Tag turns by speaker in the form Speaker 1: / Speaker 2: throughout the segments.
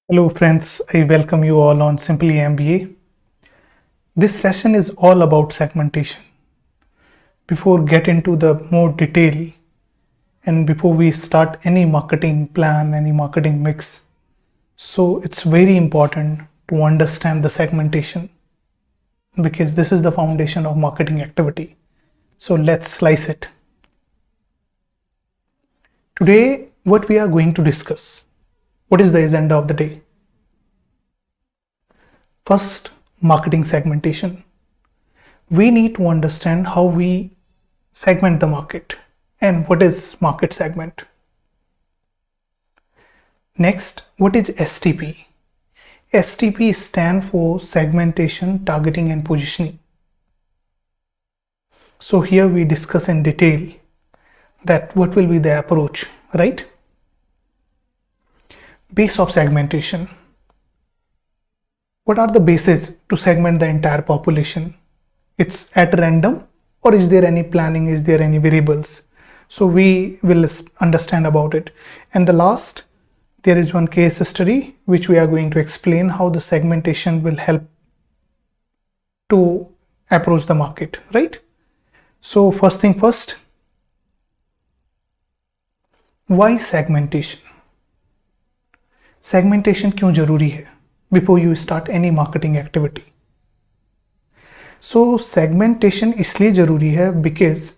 Speaker 1: Hello friends, I welcome you all on Simply MBA. This session is all about segmentation. Before get into the more detail and before we start any marketing plan, any marketing mix, so it's very important to understand the segmentation because this is the foundation of marketing activity. So let's slice it. Today, what we are going to discuss. What is the agenda of the day? First, marketing segmentation. We need to understand how we segment the market and what is market segment. Next, what is STP? STP stands for segmentation, targeting and positioning. So here we discuss in detail that what will be the approach, right? Base of segmentation. What are the bases to segment the entire population? It's at random or is there any planning? Is there any variables? So we will understand about it. And the last, there is one case study which we are going to explain how the segmentation will help to approach the market, right? So first thing first, why segmentation? Segmentation क्यों जरूरी है before you start any marketing activity? So segmentation इसलिए जरूरी है because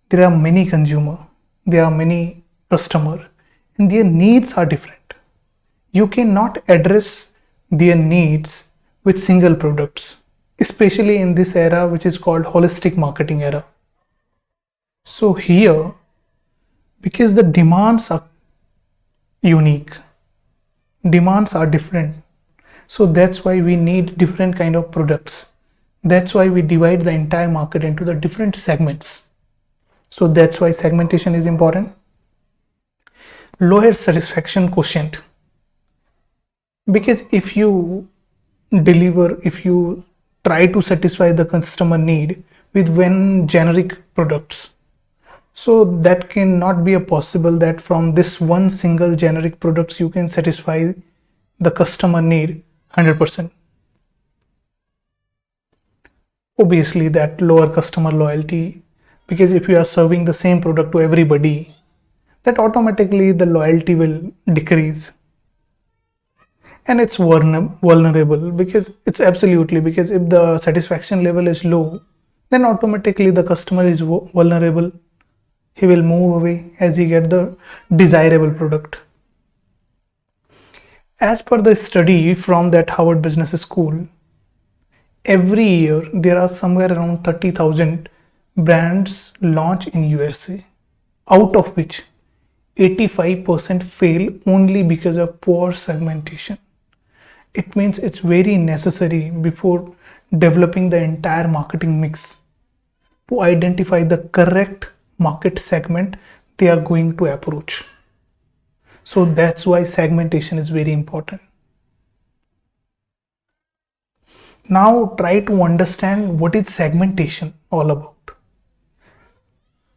Speaker 1: there are many consumer, there are many customer and their needs are different. You cannot address their needs with single products, especially in this era which is called holistic marketing era. So here, because the demands are unique, demands are different, so that's why we need different kind of products. That's why we divide the entire market into the different segments. So that's why segmentation is important. Lower satisfaction quotient, because if you try to satisfy the customer need with one generic products, so that cannot be a possible that from this one single generic products you can satisfy the customer need 100%. Obviously that lower customer loyalty, because if you are serving the same product to everybody, that automatically the loyalty will decrease. And it's vulnerable because it's absolutely, because if the satisfaction level is low, then automatically the customer is vulnerable. He will move away as he get the desirable product. As per the study from that Harvard Business School, every year there are somewhere around 30,000 brands launch in USA, out of which 85% fail only because of poor segmentation. It means it's very necessary before developing the entire marketing mix to identify the correct market segment they are going to approach. So that's why segmentation is very important. Now try to understand what is segmentation all about.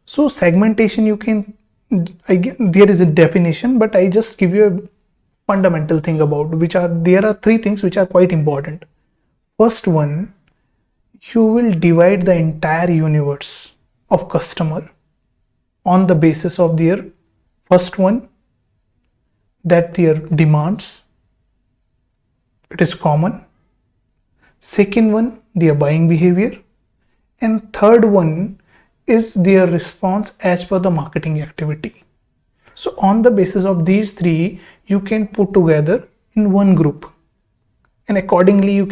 Speaker 1: So segmentation, there is a definition, but I just give you a fundamental thing about there are three things which are quite important. First one, you will divide the entire universe of customer on the basis of their first one, that their demands, it is common. Second one, their buying behavior, and third one is their response as per the marketing activity. So on the basis of these three, you can put together in one group, and accordingly you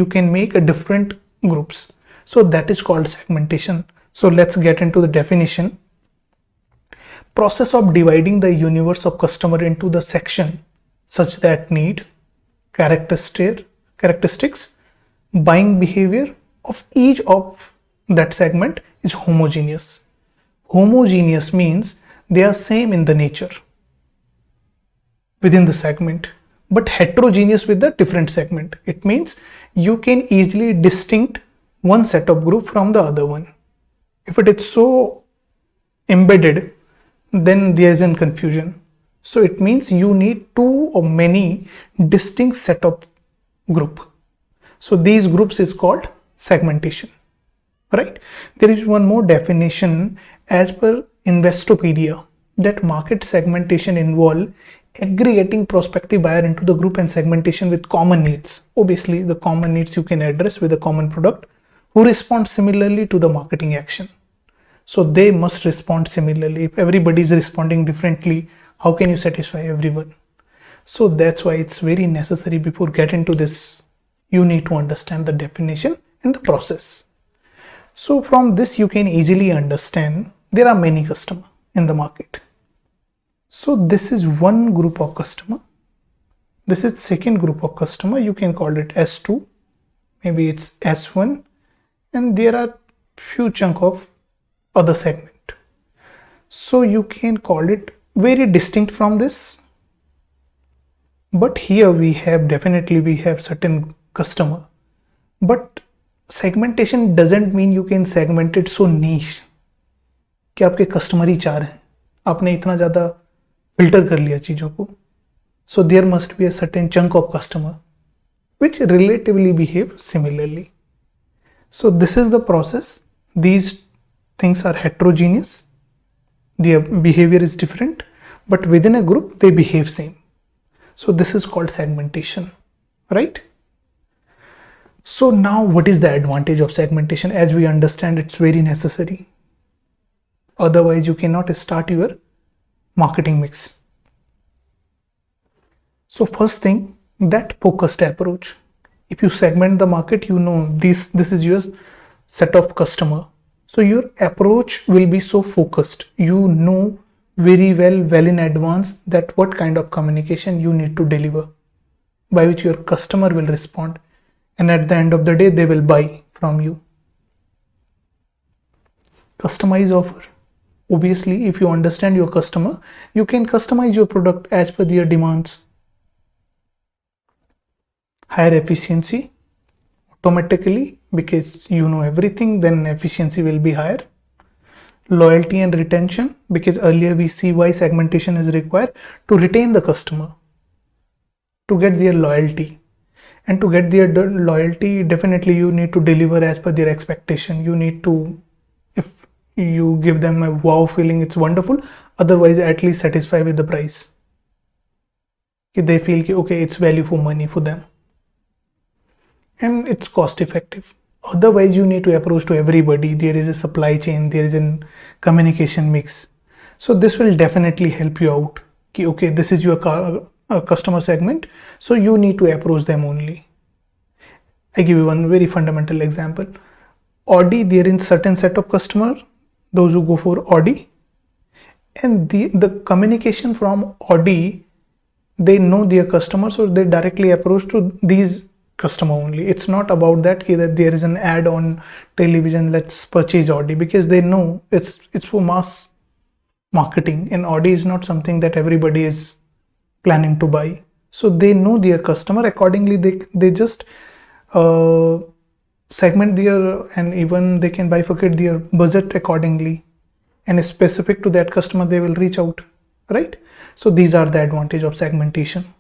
Speaker 1: can make a different groups. So that is called segmentation. So let's get into the definition. Process of dividing the universe of customer into the section such that need, characteristics, buying behavior of each of that segment is homogeneous. Homogeneous means they are same in the nature within the segment, but heterogeneous with the different segment. It means you can easily distinct one set of group from the other one. If it is so embedded, then there is a confusion. So it means you need two or many distinct set of group. So these groups is called segmentation, right? There is one more definition as per Investopedia, that market segmentation involve aggregating prospective buyer into the group and segmentation with common needs. Obviously, the common needs you can address with a common product who respond similarly to the marketing action. So they must respond similarly. If everybody is responding differently, how can you satisfy everyone? So that's why it's very necessary before get into this, you need to understand the definition and the process. So from this you can easily understand there are many customers in the market. So this is one group of customer. This is second group of customer. You can call it S2, maybe it's S1, and there are few chunk of other segment. So you can call it very distinct from this. But here we have certain customer. But segmentation doesn't mean you can segment it so niche कि आपके customer ही चार हैं, आपने इतना ज़्यादा filter कर लिया चीज़ों को. So there must be a certain chunk of customer which relatively behave similarly. So this is the process. These things are heterogeneous. Their behavior is different, but within a group they behave same. So this is called segmentation, right? So now what is the advantage of segmentation? As we understand, it's very necessary. Otherwise you cannot start your marketing mix. So first thing, that focused approach. If you segment the market, you know this is your set of customer. So your approach will be so focused. You know very well in advance that what kind of communication you need to deliver by which your customer will respond, and at the end of the day they will buy from you. Customize offer. Obviously, if you understand your customer, you can customize your product as per their demands. Higher efficiency automatically, because you know everything, then efficiency will be higher. Loyalty and retention, because earlier we see why segmentation is required to retain the customer, to get their loyalty. And to get their loyalty, definitely you need to deliver as per their expectation. You need to, if you give them a wow feeling, it's wonderful. Otherwise, at least satisfy with the price. They feel okay, it's value for money for them. And it's cost effective. Otherwise, you need to approach to everybody. There is a supply chain, there is a communication mix. So this will definitely help you out. Okay, this is your customer segment, so you need to approach them only. I give you one very fundamental example. Audi, there is certain set of customers, those who go for Audi, and the communication from Audi, they know their customers, so they directly approach to these customer only. It's not about that there is an ad on television, let's purchase Audi, because they know it's for mass marketing, and Audi is not something that everybody is planning to buy. So they know their customer, accordingly they just segment their, and even they can bifurcate their budget accordingly, and specific to that customer they will reach out, right? So these are the advantage of segmentation.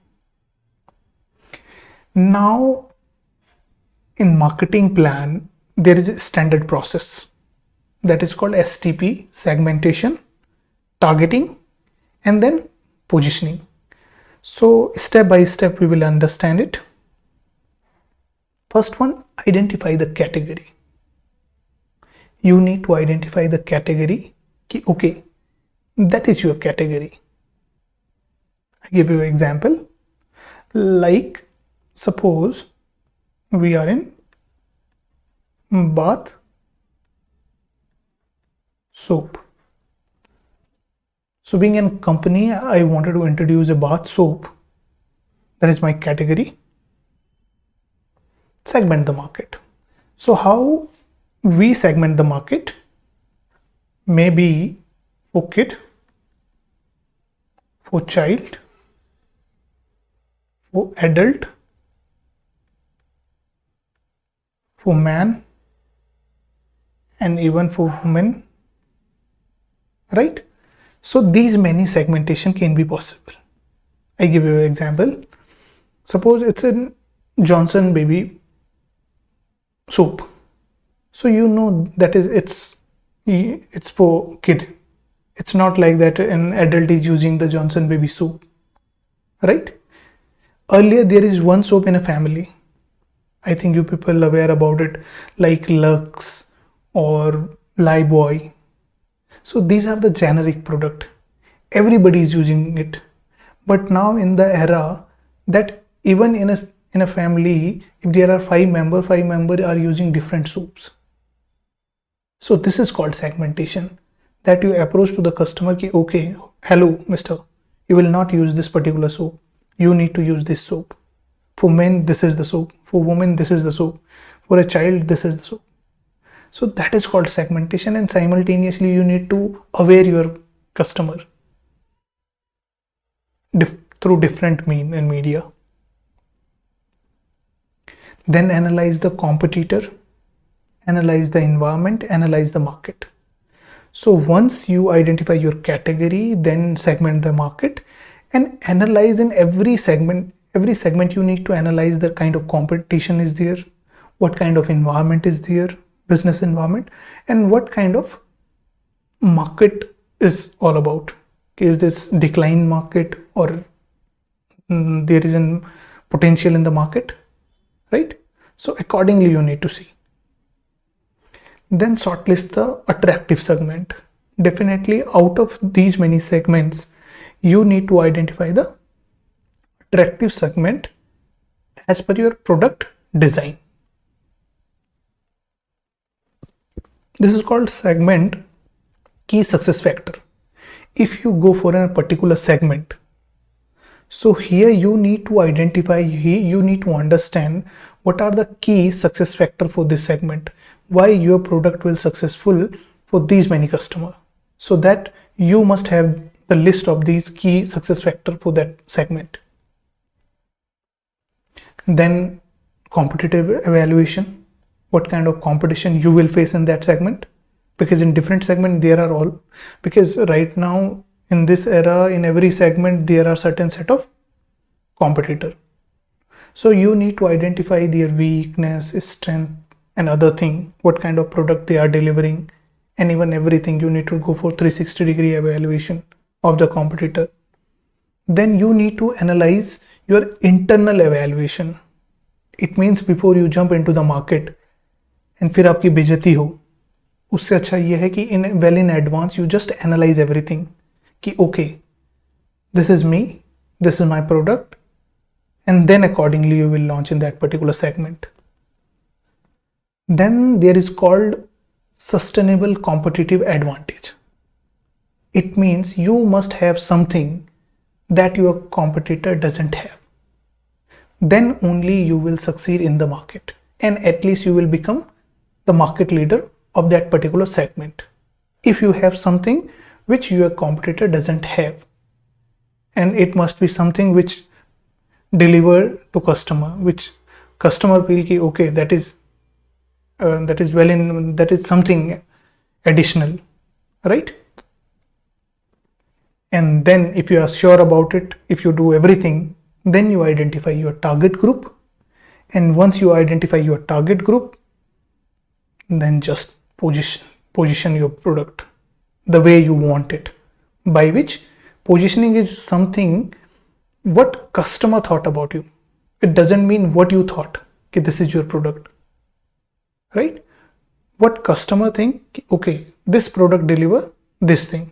Speaker 1: Now in marketing plan there is a standard process that is called STP, segmentation, targeting, and then positioning. So step by step we will understand it. First one, identify the category. You need to identify the category. Okay, that is your category. I give you an example. Like suppose we are in bath soap. So being a company, I wanted to introduce a bath soap. That is my category. Segment the market. So how we segment the market? Maybe for kid, for child, for adult, for man, and even for women, right? So these many segmentation can be possible. I give you an example. Suppose it's a Johnson baby soap. So you know that is it's for kid. It's not like that an adult is using the Johnson baby soap, right? Earlier there is one soap in a family. I think you people aware about it, like Lux or Lifebuoy. So these are the generic product. Everybody is using it. But now in the era that even in a family, if there are five members are using different soaps. So this is called segmentation. That you approach to the customer ki, okay, hello, mister, you will not use this particular soap. You need to use this soap. For men, this is the soap. For women, this is the soap. For a child, this is the soap. So that is called segmentation, and simultaneously you need to aware your customer through different mean and media. Then analyze the competitor, analyze the environment, analyze the market. So once you identify your category, then segment the market and analyze in every segment you need to analyze the kind of competition is there, what kind of environment is there, business environment, and what kind of market is all about. Is this decline market or there is a potential in the market, right? So accordingly you need to see. Then shortlist the attractive segment. Definitely out of these many segments, you need to identify the attractive segment as per your product design. This is called segment key success factor. If you go for a particular segment, so here you need to identify, you need to understand what are the key success factor for this segment, why your product will successful for these many customers. So that you must have the list of these key success factor for that segment. Then competitive evaluation, what kind of competition you will face in that segment, because in different segment there are all, because right now in this era in every segment there are certain set of competitor. So you need to identify their weakness, strength and other thing, what kind of product they are delivering, and even everything. You need to go for 360-degree evaluation of the competitor. Then you need to analyze your internal evaluation. It means before you jump into the market and फिर आपकी बेइज्जती हो, उससे अच्छा ये है कि in advance you just analyze everything कि okay, this is me, this is my product, and then accordingly you will launch in that particular segment. Then there is called sustainable competitive advantage. It means you must have something that your competitor doesn't have. Then only you will succeed in the market, and at least you will become the market leader of that particular segment. If you have something which your competitor doesn't have, and it must be something which deliver to customer, which customer feel ki okay, that is something additional, right? And then if you are sure about it, if you do everything, then you identify your target group. And once you identify your target group, then just position your product the way you want it, by which positioning is something what customer thought about you. It doesn't mean what you thought कि this is your product, right? What customer think, okay, this product deliver this thing,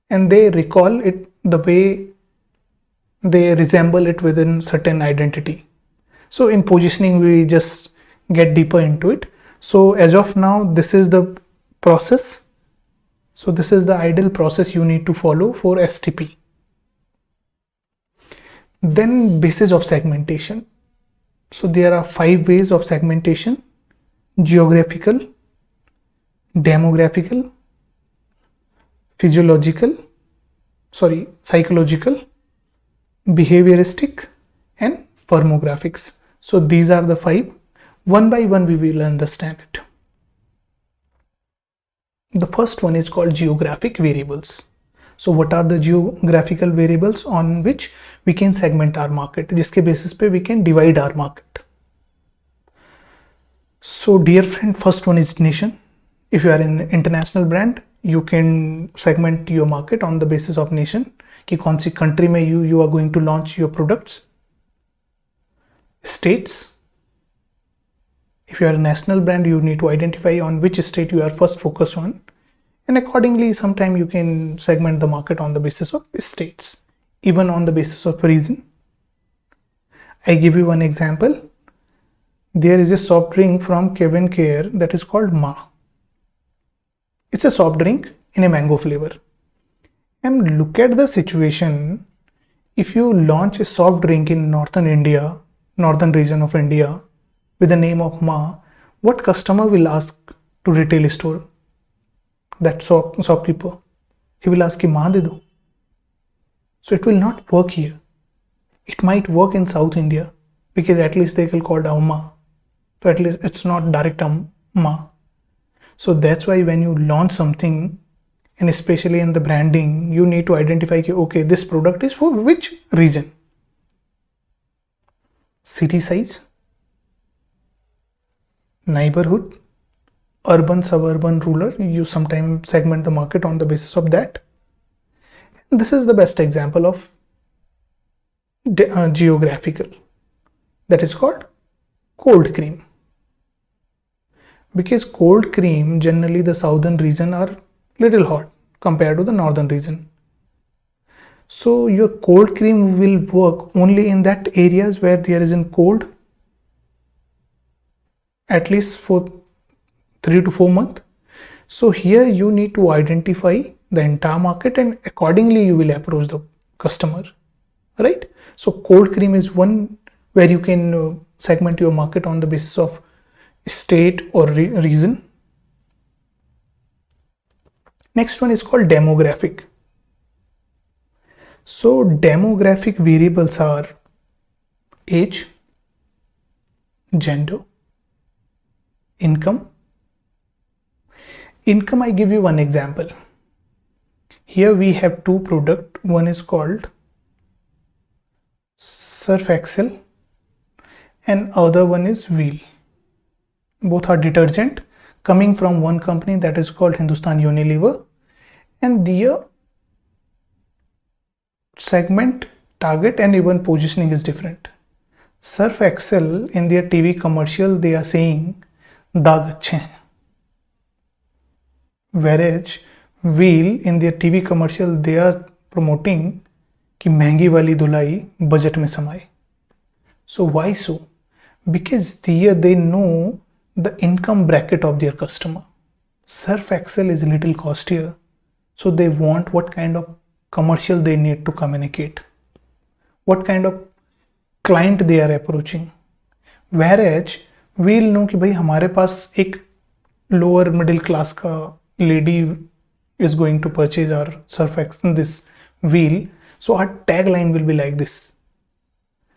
Speaker 1: and they recall it the way they resemble it within certain identity. So in positioning we just get deeper into it. So as of now, this is the process. So this is the ideal process you need to follow for STP. Then basis of segmentation. So there are 5 ways of segmentation: geographical, demographical, psychological, behavioristic, and firmographics. So these are the 5. One by one we will understand it. The first one is called geographic variables. So what are the geographical variables on which we can segment our market, जिसके basis पे we can divide our market. So dear friend, first one is nation. If you are an international brand, you can segment your market on the basis of nation, कि कौन सी country में you are going to launch your products. States. If you are a national brand, you need to identify on which state you are first focused on, and accordingly sometime you can segment the market on the basis of states, even on the basis of region. I give you one example. There is a soft drink from Kevin Care that is called Ma. It's a soft drink in a mango flavor. And look at the situation. If you launch a soft drink in northern region of India with the name of Ma, what customer will ask to retail store? That shopkeeper. He will ask, Ma de do. So it will not work here. It might work in South India because at least they will call it Ma. So at least it's not direct Ma. So that's why when you launch something, and especially in the branding, you need to identify, okay, this product is for which region? City size, neighborhood, urban, suburban, rural. You sometimes segment the market on the basis of that. This is the best example of geographical. That is called cold cream. Because cold cream, generally the southern region are little hot compared to the northern region. So your cold cream will work only in that areas where there is in cold, at least for 3 to 4 months. So here you need to identify the entire market, and accordingly you will approach the customer, right? So cold cream is one where you can segment your market on the basis of state or region. Next one is called demographic. So demographic variables are age, gender, income. Income, I give you one example. Here we have two products. One is called Surf Excel and other one is Wheel. Both are detergent coming from one company that is called Hindustan Unilever, and their segment, target and even positioning is different. Surf Excel in their TV commercial they are saying daag अच्छे हैं, whereas Wheel in their TV commercial they are promoting कि महंगी वाली धुलाई budget में समाए. So why so? Because here they know the income bracket of their customer. Surf Excel is a little costlier, so they want what kind of commercial they need to communicate, what kind of client they are approaching. Whereas we'll know कि भाई हमारे पास एक lower middle class का lady is going to purchase our Surf Excel, this Wheel, so our tagline will be like this.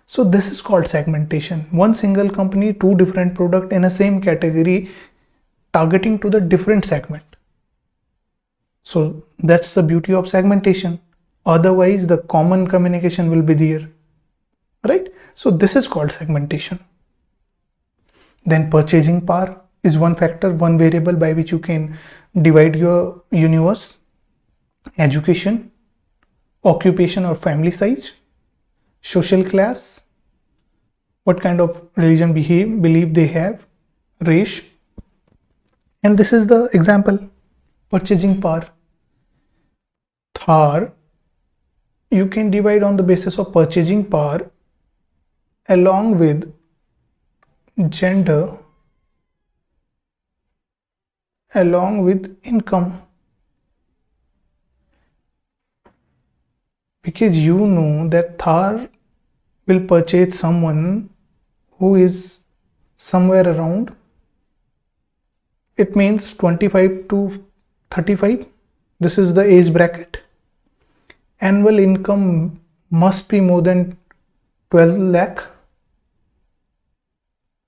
Speaker 1: So this is called segmentation. One single company, two different products in a same category, targeting to the different segment. So that's the beauty of segmentation. Otherwise, the common communication will be there, right? So this is called segmentation. Then purchasing power is one factor, one variable by which you can divide your universe. Education, occupation or family size, social class, what kind of religion belief they have, race, and this is the example. Purchasing power. Third, you can divide on the basis of purchasing power along with gender, along with income. Because you know that Thar will purchase someone who is somewhere around, it means 25 to 35. This is the age bracket. Annual income must be more than 12 lakh,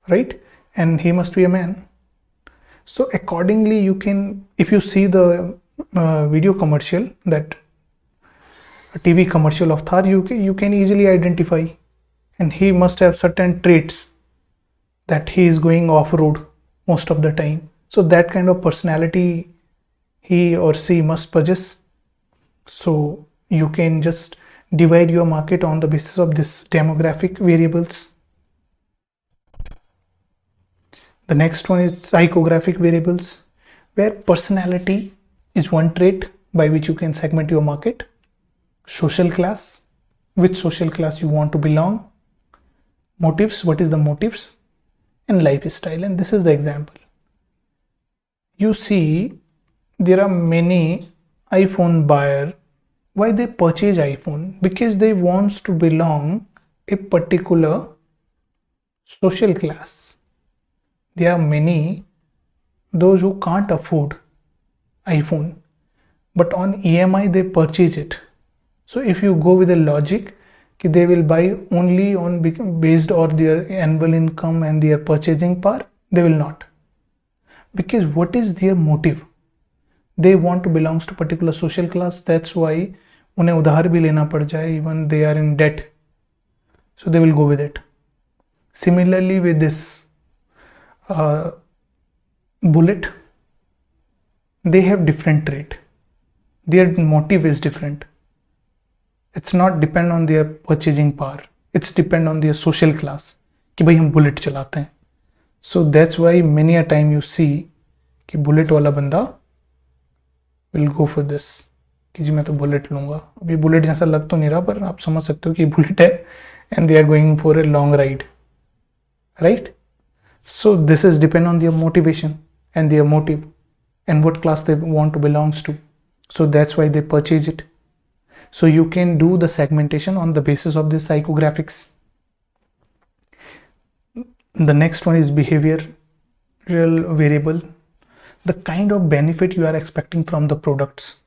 Speaker 1: right? And he must be a man. So accordingly you can, if you see the video commercial that a TV commercial of Thar, you can easily identify, and he must have certain traits that he is going off-road most of the time. So that kind of personality he or she must possess. So you can just divide your market on the basis of this demographic variables. The next one is psychographic variables, where personality is one trait by which you can segment your market. Social class, which social class you want to belong. Motives, what is the motives, and lifestyle. And this is the example. You see, there are many iPhone buyer. Why they purchase iPhone? Because they wants to belong a particular social class. There are many those who can't afford iPhone, but on EMI they purchase it. So if you go with the logic, they will buy only on based on their annual income and their purchasing power, they will not. Because what is their motive? They want to belong to particular social class. That's why उन्हें उधार भी लेना पड़ जाए, even they are in debt, so they will go with it. Similarly with this bullet, they have different trait. Their motive is different. It's not depend on their purchasing power. It's depend on their social class कि भाई हम bullet चलाते हैं. So that's why many a time you see कि bullet वाला बंदा will go for this कि जी मैं तो बुलेट लूँगा. अभी बुलेट जैसा लग तो नहीं रहा, पर आप समझ सकते हो कि बुलेट है and they are going for a long ride, right? So this is depend on their motivation and their motive and what class they want to belongs to. So that's why they purchase it. So you can do the segmentation on the basis of the psychographics. The next one is behavioral variable, the kind of benefit you are expecting from the products.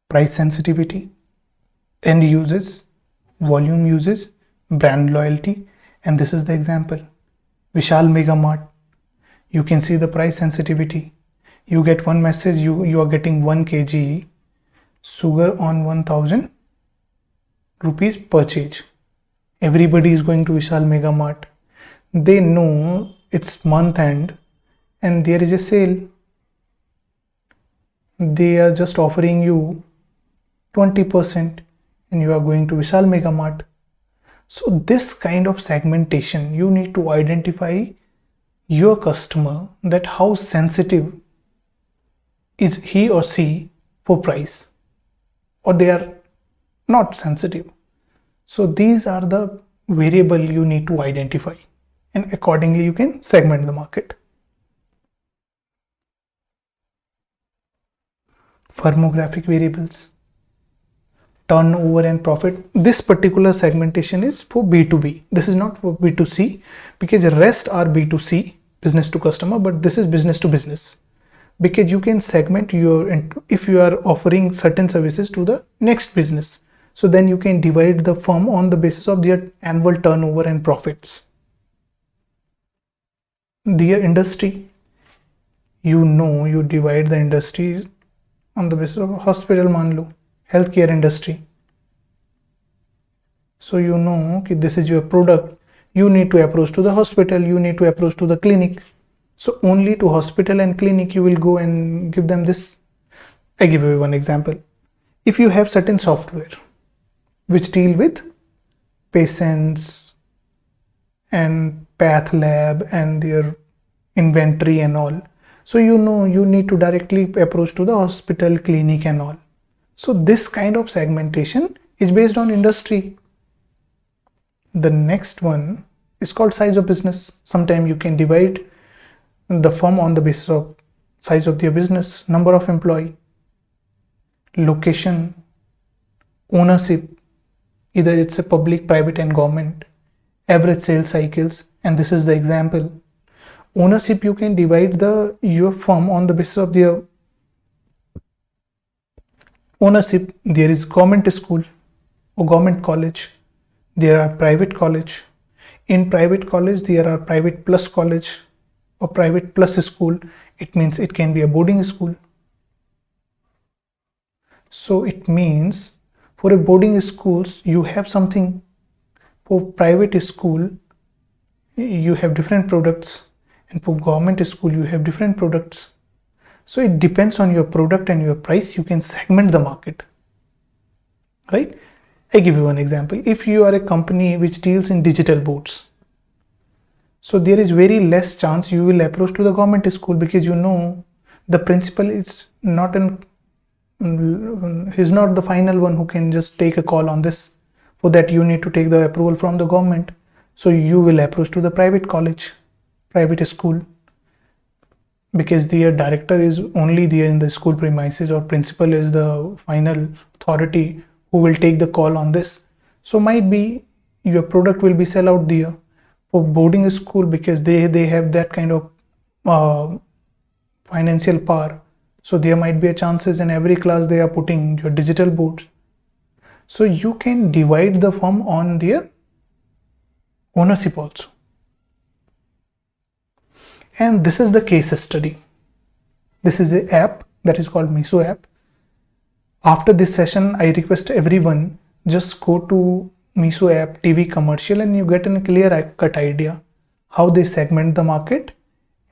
Speaker 1: Price sensitivity, end uses, volume uses, brand loyalty, and this is the example. Vishal Mega Mart, you can see the price sensitivity. You get one message, you are getting 1 kg sugar on 1000 rupees purchase. Everybody is going to Vishal Mega Mart. They know it's month end and there is a sale. They are just offering you 20% and you are going to Vishal Mega Mart. So this kind of segmentation, you need to identify your customer, that how sensitive is he or she for price, or they are not sensitive. So these are the variable you need to identify, and accordingly you can segment the market. Firmographic variables, turnover and profit. This particular segmentation is for B2B. This is not for B2C, because the rest are B2C, business to customer, but this is business to business. Because you can segment if you are offering certain services to the next business, so then you can divide the firm on the basis of their annual turnover and profits. Their industry, you divide the industry on the basis of hospital, मान लो healthcare industry. So you know कि this is your product, you need to approach to the hospital, you need to approach to the clinic. So only to hospital and clinic you will go and give them this. I give you one example. If you have certain software which deal with patients and path lab and their inventory and all, so you know you need to directly approach to the hospital, clinic and all. So this kind of segmentation is based on industry. The next one is called size of business. Sometimes you can divide the firm on the basis of size of their business, number of employee, location, ownership, either it's a public, private and government, average sales cycles, and this is the example. Ownership, you can divide your firm on the basis of their ownership. There is government school or government college, there are private college. In private college there are private plus college or private plus school. It means it can be a boarding school. So it means for a boarding schools you have something, for private school you have different products, and for government school you have different products. So it depends on your product and your price, you can segment the market, right? I give you one example. If you are a company which deals in digital boards, so there is very less chance you will approach to the government school, because you know the principal is not an he's not the final one who can just take a call on this. For that you need to take the approval from the government. So you will approach to the private college, private school, because their director is only there in the school premises, or principal is the final authority who will take the call on this. So might be your product will be sell out there. For boarding school, because they have that kind of financial power, so there might be a chances in every class they are putting your digital boards. So you can divide the firm on their ownership also. And this is the case study. This is an app that is called Meesho app. After this session, I request everyone just go to Meesho app TV commercial, and you get a clear cut idea how they segment the market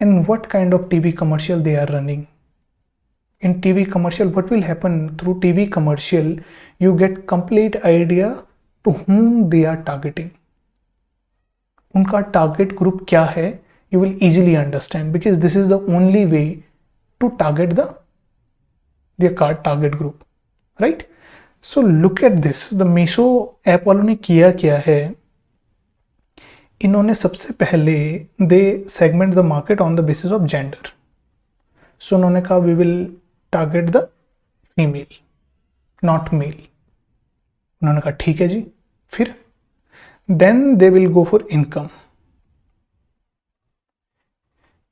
Speaker 1: and what kind of TV commercial they are running. In TV commercial, what will happen through TV commercial, you get complete idea to whom they are targeting. उनका target group क्या है, you will easily understand, because this is the only way to target their target group, right? So look at this. The Meesho app वालों ने किया क्या है, इन्होंने सबसे पहले they segment the market on the basis of gender. So उन्होंने कहा we will target the female, not male. उन्होंने कहा ठीक है जी. फिर then they will go for income.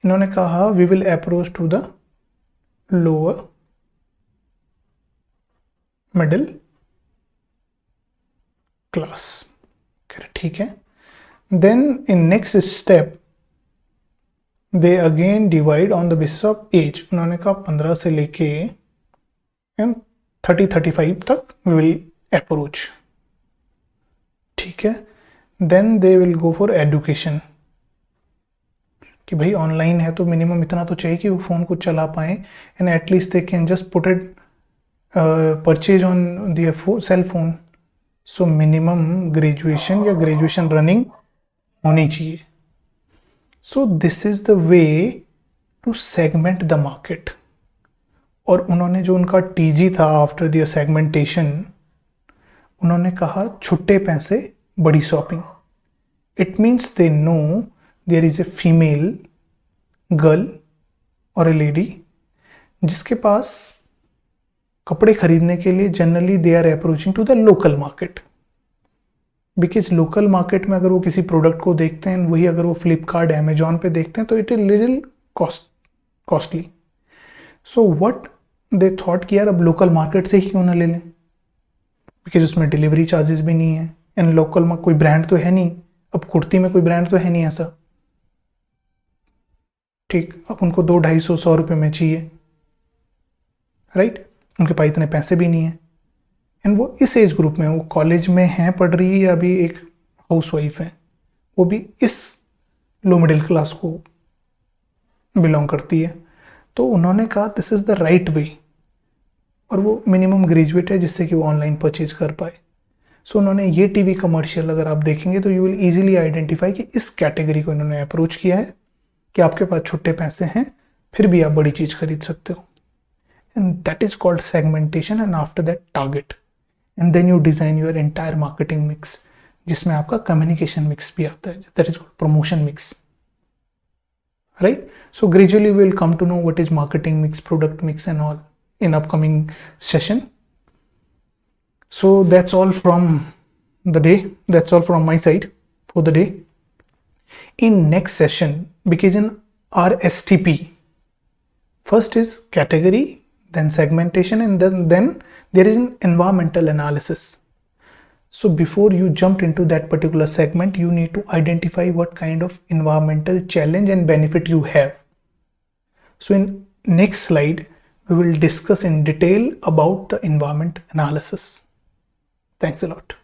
Speaker 1: इन्होंने कहा we will approach to the lower middle class. ठीक है. Then in next step they again divide on the basis of age. उन्होंने कहा 15 से लेके 30-35 तक we will approach. ठीक है. Then they will go for education, कि भाई ऑनलाइन है तो मिनिमम इतना तो चाहिए कि वो फ़ोन को चला पाएँ, and at least they can just put it purchase on their cell phone. So minimum graduation या ग्रेजुएशन रनिंग होनी चाहिए. So this is the way to segment the market. और उन्होंने जो उनका टीजी था आफ्टर दियर सेगमेंटेशन, उन्होंने कहा छुट्टे पैसे बड़ी shopping. It means they know there is a female girl और ए लेडी जिसके पास कपड़े खरीदने के लिए generally they are approaching to the local market. Because local market में अगर वो किसी प्रोडक्ट को देखते हैं, वही अगर वो फ्लिपकार्ट अमेजॉन पे देखते हैं, तो it is little costly. So what they thought कि यार अब लोकल मार्केट से ही क्यों ना ले लें, बिकॉज उसमें डिलीवरी चार्जेस भी नहीं है, एंड लोकल में कोई ब्रांड तो है नहीं. अब कुर्ती में कोई ब्रांड तो है नहीं ऐसा. ठीक, अब उनको 200-250 रुपये में चाहिए, राइट. उनके पास इतने पैसे भी नहीं है, एंड वो इस एज ग्रुप में, वो कॉलेज में हैं, पढ़ रही है, या अभी एक हाउसवाइफ है, वो भी इस लो मिडिल क्लास को बिलोंग करती है. तो उन्होंने कहा this is the right way, और वो मिनिमम ग्रेजुएट है जिससे कि वो ऑनलाइन परचेज कर पाए. सो उन्होंने ये टीवी कमर्शियल अगर आप देखेंगे तो यू विल ईजिली आइडेंटिफाई कि इस कैटेगरी को इन्होंने अप्रोच किया है, कि आपके पास छोटे पैसे हैं फिर भी आप बड़ी चीज़ खरीद सकते हो. And that is called segmentation. And after that target, and then you design your entire marketing mix, जिसमें आपका कम्युनिकेशन मिक्स भी आता है, that is called promotion mix, right. So gradually we will come to know what is marketing mix, product mix and all in upcoming session. So that's all from the day, that's all from my side for the day. In next session, because in our STP, first is category, then segmentation, and then there is an environmental analysis. So before you jumped into that particular segment, you need to identify what kind of environmental challenge and benefit you have. So in next slide we will discuss in detail about the environment analysis. Thanks a lot.